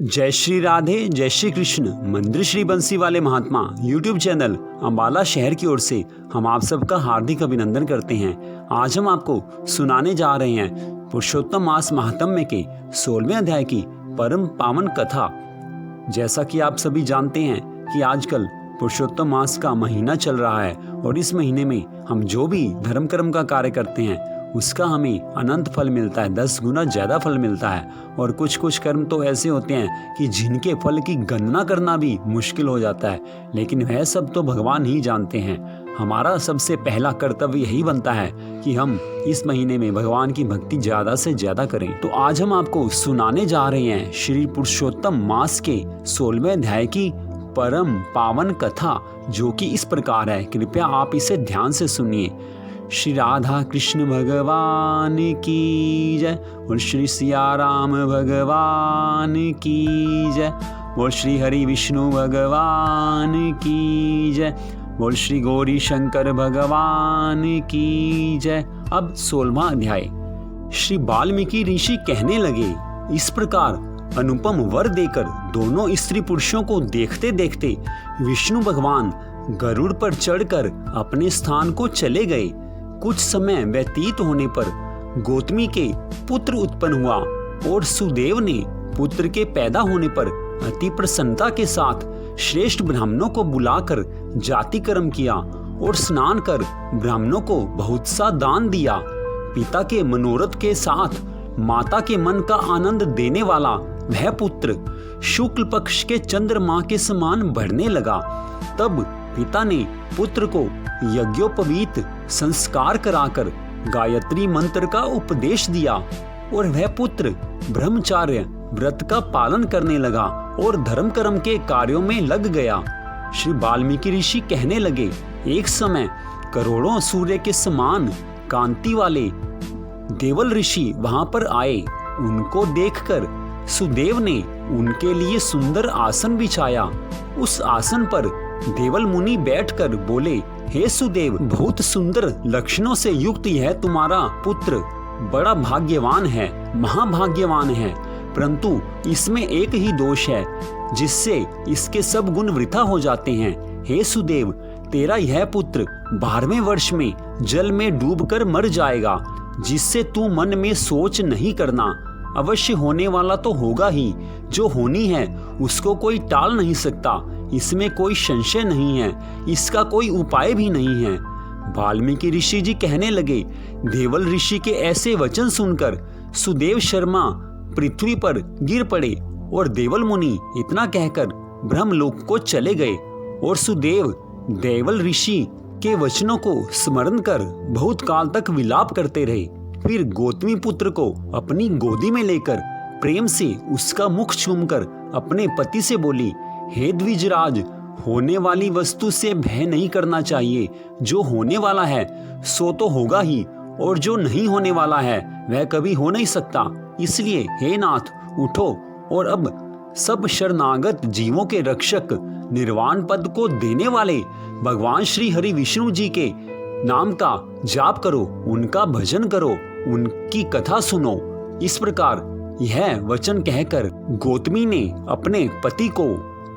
जय श्री राधे, जय श्री कृष्ण। मंदिर श्री बंसी वाले महात्मा यूट्यूब चैनल अम्बाला शहर की ओर से हम आप सबका हार्दिक अभिनंदन करते हैं। आज हम आपको सुनाने जा रहे हैं पुरुषोत्तम मास महात्म्य के 16वें अध्याय की परम पावन कथा। जैसा कि आप सभी जानते हैं कि आजकल पुरुषोत्तम मास का महीना चल रहा है और इस महीने में हम जो भी धर्म कर्म का कार्य करते हैं उसका हमें अनंत फल मिलता है, 10 गुना ज़्यादा फल मिलता है। और कुछ कुछ कर्म तो ऐसे होते हैं कि जिनके फल की गणना करना भी मुश्किल हो जाता है, लेकिन वह सब तो भगवान ही जानते हैं। हमारा सबसे पहला कर्तव्य यही बनता है कि हम इस महीने में भगवान की भक्ति ज़्यादा से ज़्यादा करें। तो आज हम आपको सुनाने जा रहे हैं श्री पुरुषोत्तम मास के 16वें अध्याय की परम पावन कथा, जो कि इस प्रकार है। कृपया आप इसे ध्यान से सुनिए। श्री राधा कृष्ण भगवान की जय, और श्री सिया राम भगवान की जय, और श्री हरि विष्णु भगवान की जय, और श्री गौरी शंकर भगवान की जय। अब 16वां अध्याय। श्री वाल्मीकि ऋषि कहने लगे, इस प्रकार अनुपम वर देकर दोनों स्त्री पुरुषों को देखते देखते विष्णु भगवान गरुड़ पर चढ़कर अपने स्थान को चले गए। कुछ समय व्यतीत होने पर गौतमी के पुत्र उत्पन्न हुआ और सुदेव ने पुत्र के पैदा होने पर अति प्रसन्नता के साथ श्रेष्ठ ब्राह्मणों को बुलाकर जाति कर्म किया और स्नान कर ब्राह्मणों को बहुत सा दान दिया। पिता के मनोरथ के साथ माता के मन का आनंद देने वाला वह पुत्र शुक्ल पक्ष के चंद्रमा के समान बढ़ने लगा। तब पिता ने पुत्र को यज्ञोपवीत संस्कार कराकर गायत्री मंत्र का उपदेश दिया और वह पुत्र ब्रह्मचार्य व्रत का पालन करने लगा और धर्म कर्म के कार्यों में लग गया। श्री वाल्मीकि ऋषि कहने लगे, एक समय करोड़ों सूर्य के समान कांति वाले देवल ऋषि वहां पर आए। उनको देखकर सुदेव ने उनके लिए सुंदर आसन बिछाया। उस आसन पर देवल मुनि बैठकर बोले, हे सुदेव, बहुत सुंदर लक्षणों से युक्त यह तुम्हारा पुत्र बड़ा भाग्यवान है, महाभाग्यवान है, परंतु इसमें एक ही दोष है जिससे इसके सब गुण वृथा हो जाते हैं। हे सुदेव, तेरा यह पुत्र 12वें वर्ष में जल में डूबकर मर जाएगा, जिससे तू मन में सोच नहीं करना। अवश्य होने वाला तो होगा ही, जो होनी है उसको कोई टाल नहीं सकता, इसमें कोई संशय नहीं है, इसका कोई उपाय भी नहीं है। वाल्मीकि ऋषि जी कहने लगे, देवल ऋषि के ऐसे वचन सुनकर सुदेव शर्मा पृथ्वी पर गिर पड़े और देवल मुनि इतना कहकर ब्रह्मलोक को चले गए। और सुदेव देवल ऋषि के वचनों को स्मरण कर बहुत काल तक विलाप करते रहे। फिर गौतमी पुत्र को अपनी गोदी में लेकर प्रेम से उसका मुख चूमकर अपने पति से बोली, हे द्विजराज, होने वाली वस्तु से भय नहीं करना चाहिए। जो होने वाला है सो तो होगा ही, और जो नहीं होने वाला है वह कभी हो नहीं सकता। इसलिए हे नाथ, उठो और अब सब शरणागत जीवों के रक्षक, निर्वाण पद को देने वाले भगवान श्री हरि विष्णु जी के नाम का जाप करो, उनका भजन करो, उनकी कथा सुनो। इस प्रकार यह वचन कहकर गौतमी ने अपने पति को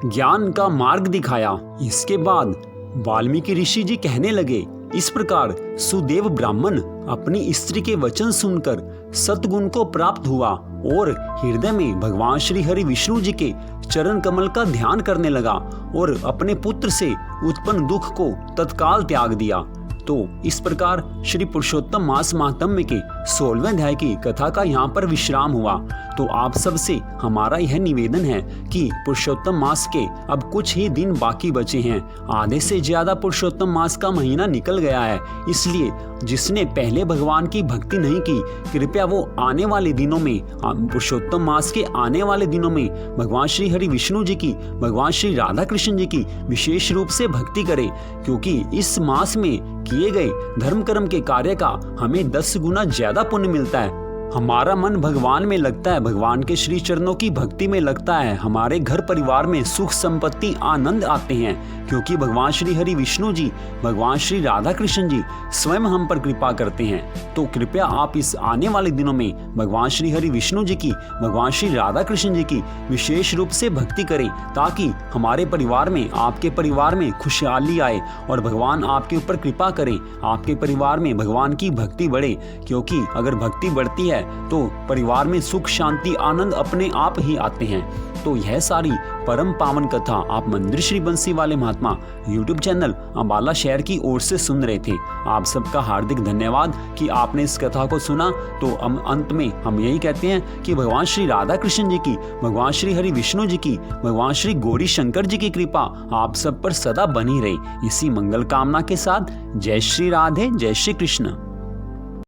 ज्ञान का मार्ग दिखाया। इसके बाद वाल्मीकि ऋषि जी कहने लगे, इस प्रकार सुदेव ब्राह्मण अपनी स्त्री के वचन सुनकर सतगुण को प्राप्त हुआ और हृदय में भगवान श्री हरि विष्णु जी के चरण कमल का ध्यान करने लगा और अपने पुत्र से उत्पन्न दुख को तत्काल त्याग दिया। तो इस प्रकार श्री पुरुषोत्तम मास महात्म्य के 16वें अध्याय की कथा का यहाँ पर विश्राम हुआ। तो आप सबसे हमारा यह निवेदन है कि पुरुषोत्तम मास के अब कुछ ही दिन बाकी बचे हैं। आधे से ज्यादा पुरुषोत्तम मास का महीना निकल गया है। इसलिए जिसने पहले भगवान की भक्ति नहीं की, कृपया वो आने वाले दिनों में, पुरुषोत्तम मास के आने वाले दिनों में भगवान श्री हरि विष्णु जी की, भगवान श्री राधा कृष्ण जी की विशेष रूप से भक्ति करे, क्योंकि इस मास में किए गए धर्म कर्म के कार्य का हमें 10 गुना ज्यादा पुण्य मिलता है। हमारा मन भगवान में लगता है, भगवान के श्री चरणों की भक्ति में लगता है, हमारे घर परिवार में सुख संपत्ति आनंद आते हैं, क्योंकि भगवान श्री हरि विष्णु जी, भगवान श्री राधा कृष्ण जी स्वयं हम पर कृपा करते हैं। तो कृपया आप इस आने वाले दिनों में भगवान श्री हरि विष्णु जी की, भगवान श्री राधा कृष्ण जी की विशेष रूप से भक्ति करें, ताकि हमारे परिवार में, आपके परिवार में खुशहाली आए और भगवान आपके ऊपर कृपा करें, आपके परिवार में भगवान की भक्ति बढ़े। क्योंकि अगर भक्ति बढ़ती है तो परिवार में सुख शांति आनंद अपने आप ही आते हैं। तो यह सारी परम पावन कथा आप मंदिर श्री बंसी वाले महात्मा YouTube चैनल अंबाला शहर की ओर से सुन रहे थे। आप सबका हार्दिक धन्यवाद कि आपने इस कथा को सुना। तो अंत में हम यही कहते हैं कि भगवान श्री राधा कृष्ण जी की, भगवान श्री हरि विष्णु जी की, भगवान श्री गौरी शंकर जी की कृपा आप सब पर सदा बनी रहे। इसी मंगल कामना के साथ जय श्री राधे, जय श्री कृष्ण।